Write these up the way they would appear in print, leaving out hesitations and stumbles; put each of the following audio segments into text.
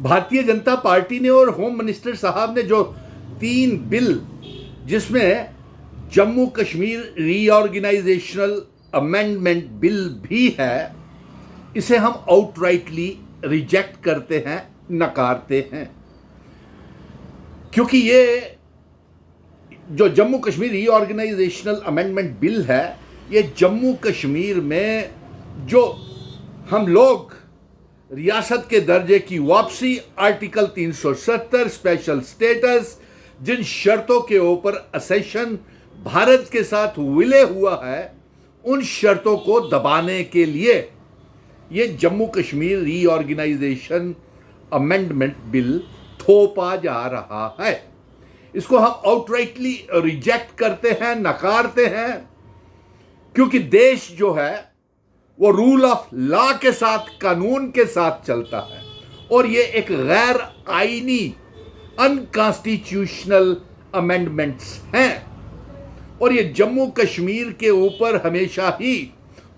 Bharatiya Janata party ने और home minister साहब ने जो 3 बिल, जिसमें जम्मू कश्मीर रीऑर्गेनाइजेशनल अमेंडमेंट बिल भी है, इसे हम आउटराइटली रिजेक्ट करते हैं, नकारते हैं। क्योंकि ये जो जम्मू कश्मीर रीऑर्गेनाइजेशनल अमेंडमेंट बिल है, ये जम्मू कश्मीर में जो हम लोग रियासत के दर्जे की वापसी, आर्टिकल 370 स्पेशल स्टेटस, जिन शर्तों के ऊपर असेशन भारत के साथ विलय हुआ है, उन शर्तों को दबाने के लिए ये Jammu Kashmir reorganisation amendment bill थोपा जा रहा है। इसको हम आउटराइटली रिजेक्ट करते हैं, नकारते हैं, क्योंकि देश जो है वो रूल ऑफ लॉ के साथ, कानून के साथ चलता है, और ये एक गैर आईनी अनकॉन्स्टिट्यूशनल अमेंडमेंट्स हैं। और ये जम्मू कश्मीर के ऊपर हमेशा ही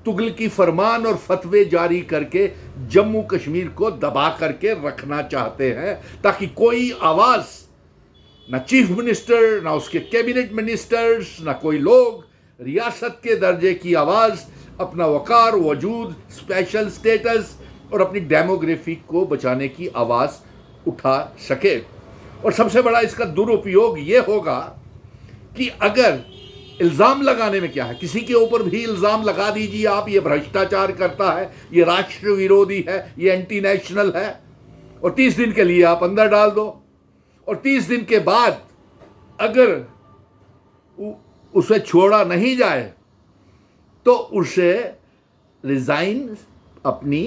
तुगलकी फरमान और फतवे जारी करके जम्मू कश्मीर को दबा करके रखना चाहते हैं, ताकि कोई आवाज, ना चीफ मिनिस्टर, ना उसके कैबिनेट मिनिस्टर्स, ना कोई लोग रियासत के दर्जे की आवाज, अपना वकार, वजूद, स्पेशल स्टेटस और अपनी डेमोग्राफी को बचाने की आवाज उठा सके। और सबसे बड़ा इसका दुरुपयोग ये होगा कि अगर इल्ज़ाम लगाने में क्या है, किसी के ऊपर भी इल्ज़ाम लगा दीजिए आप, ये भ्रष्टाचार करता है, ये राष्ट्र विरोधी है, ये एंटी नेशनल है, और 30 दिन के लिए आप अंदर डाल दो, और 30 दिन के बाद अगर उसे छोड़ा नहीं जाए तो उसे रिजाइन अपनी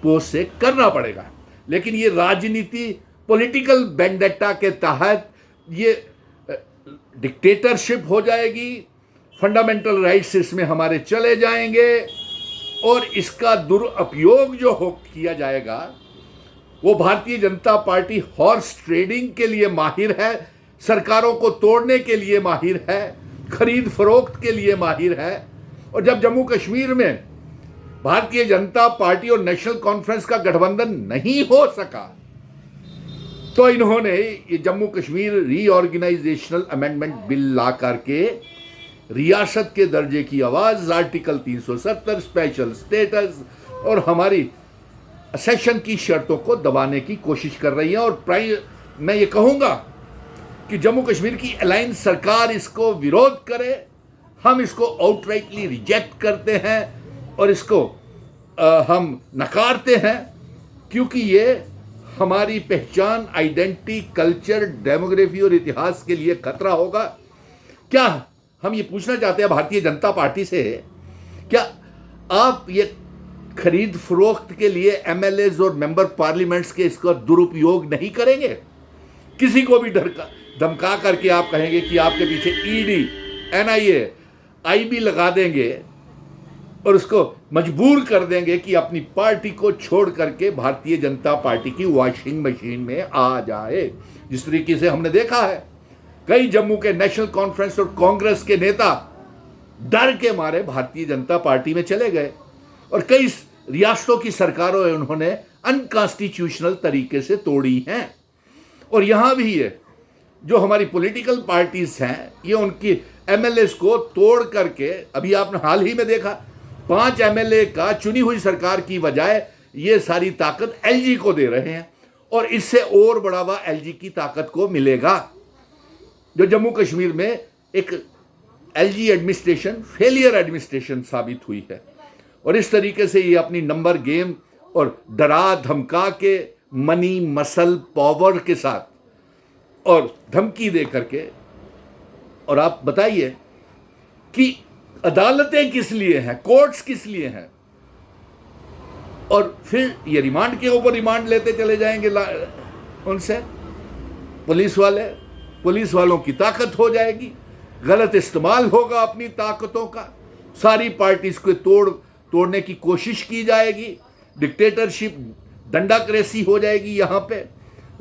पोस्ट से करना पड़ेगा। लेकिन ये राजनीति, पॉलिटिकल वेंडेटा के तहत ये डिक्टेटरशिप हो जाएगी, फंडामेंटल राइट्स इसमें हमारे चले जाएंगे, और इसका दुरुपयोग जो हो किया जाएगा, वो Bharatiya Janata party horse trading के लिए माहिर है, सरकारों को तोड़ने के लिए माहिर है, खरीद फरोख्त के लिए माहिर है। और जब जम्मू कश्मीर में भारतीय जनता पार्टी और नेशनल कॉन्फ्रेंस का गठबंधन नहीं हो सका, तो इन्होंने ये जम्मू कश्मीर रीऑर्गेनाइजेशनल अमेंडमेंट बिल ला करके रियासत के दर्जे की आवाज, आर्टिकल 370 स्पेशल स्टेटस और हमारी असेशन की शर्तों को दबाने की कोशिश कर रही है। और मैं ये कहूँगा कि जम्मू कश्मीर की अलायंस सरकार इसको विरोध करे, हम इसको आउटराइटली रिजेक्ट करते हैं और इसको हम नकारते हैं, क्योंकि ये हमारी पहचान, आइडेंटिटी, कल्चर, डेमोग्राफी और इतिहास के लिए खतरा होगा। क्या हम ये पूछना चाहते हैं भारतीय जनता पार्टी से, क्या आप ये खरीद फरोख्त के लिए एमएलएज और मेंबर पार्लियामेंट्स के इसका दुरुपयोग नहीं करेंगे? किसी को भी धमका करके आप कहेंगे कि आपके पीछे ईडी, एनआईए, आईबी लगा देंगे और उसको मजबूर कर देंगे कि अपनी पार्टी को छोड़ करके भारतीय जनता पार्टी की वॉशिंग मशीन में आ जाए। जिस तरीके से हमने देखा है, कई जम्मू के नेशनल कॉन्फ्रेंस और कांग्रेस के नेता डर के मारे भारतीय जनता पार्टी में चले गए, और कई रियासतों की सरकारों उन्होंने अनकॉन्स्टिट्यूशनल तरीके से तोड़ी हैं। और यहाँ भी ये जो हमारी पॉलिटिकल पार्टीज हैं, ये उनकी एमएलएस को तोड़ करके, अभी आपने हाल ही में देखा 5 एमएलए का चुनी हुई सरकार की बजाय ये सारी ताकत एलजी को दे रहे हैं, और इससे और बढ़ावा एलजी की ताकत को मिलेगा। जो जम्मू कश्मीर में एक एलजी एडमिनिस्ट्रेशन फेलियर एडमिनिस्ट्रेशन साबित हुई है, और इस तरीके से ये अपनी नंबर गेम और डरा धमका के, मनी मसल पावर के साथ और धमकी दे करके, और आप बताइए कि अदालतें किस लिए हैं, कोर्ट्स किस लिए हैं, और फिर ये रिमांड के ऊपर रिमांड लेते चले जाएंगे उनसे। पुलिस वालों की ताकत हो जाएगी, गलत इस्तेमाल होगा अपनी ताकतों का, सारी पार्टीज को तोड़ने की कोशिश की जाएगी, डिक्टेटरशिप, दंडाक्रेसी हो जाएगी, यहाँ पे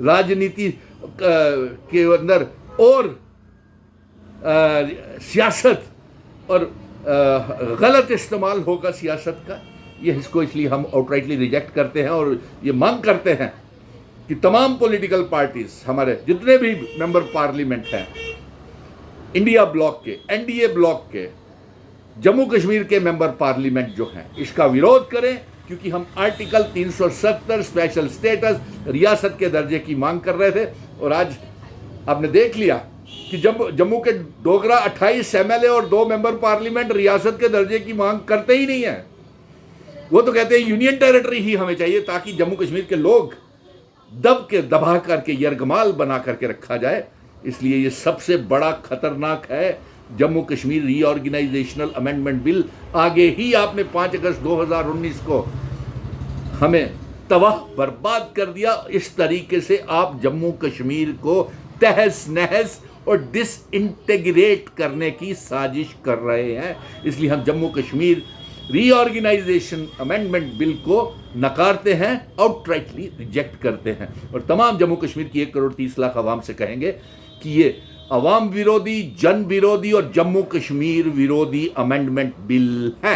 राजनीति के अंदर और सियासत और गलत इस्तेमाल होगा सियासत का। ये इसको इसलिए हम आउटराइटली रिजेक्ट करते हैं और ये मांग करते हैं कि तमाम पॉलिटिकल पार्टीज, हमारे जितने भी मेंबर पार्लियामेंट हैं इंडिया ब्लॉक के, एनडीए ब्लॉक के, जम्मू कश्मीर के मेंबर पार्लियामेंट जो हैं, इसका विरोध करें, क्योंकि हम आर्टिकल 370 स्पेशल स्टेटस, रियासत के दर्जे की मांग कर रहे थे। और आज आपने देख लिया कि जम्मू के डोगरा 28 एमएलए और 2 मेंबर पार्लियामेंट रियासत के दर्जे की मांग करते ही नहीं है। वो तो कहते हैं यूनियन टेरिटरी ही हमें चाहिए, ताकि जम्मू कश्मीर के लोग दबा करके यरगमाल बना करके रखा जाए। इसलिए ये सबसे बड़ा खतरनाक है जम्मू कश्मीर रीऑर्गेनाइजेशनल अमेंडमेंट बिल। आगे ही आपने 5 अगस्त 2019 को हमें तबाह बर्बाद कर दिया। इस तरीके से आप जम्मू कश्मीर को तहस नहस और डिसइंटीग्रेट करने की साजिश कर रहे हैं। इसलिए हम Jammu Kashmir reorganisation amendment bill को नकारते हैं, आउटराइटली रिजेक्ट करते हैं, और तमाम जम्मू कश्मीर की 1 करोड़ 30 लाख आवाम से कहेंगे कि ये अवाम विरोधी, जन विरोधी और जम्मू कश्मीर विरोधी अमेंडमेंट बिल है।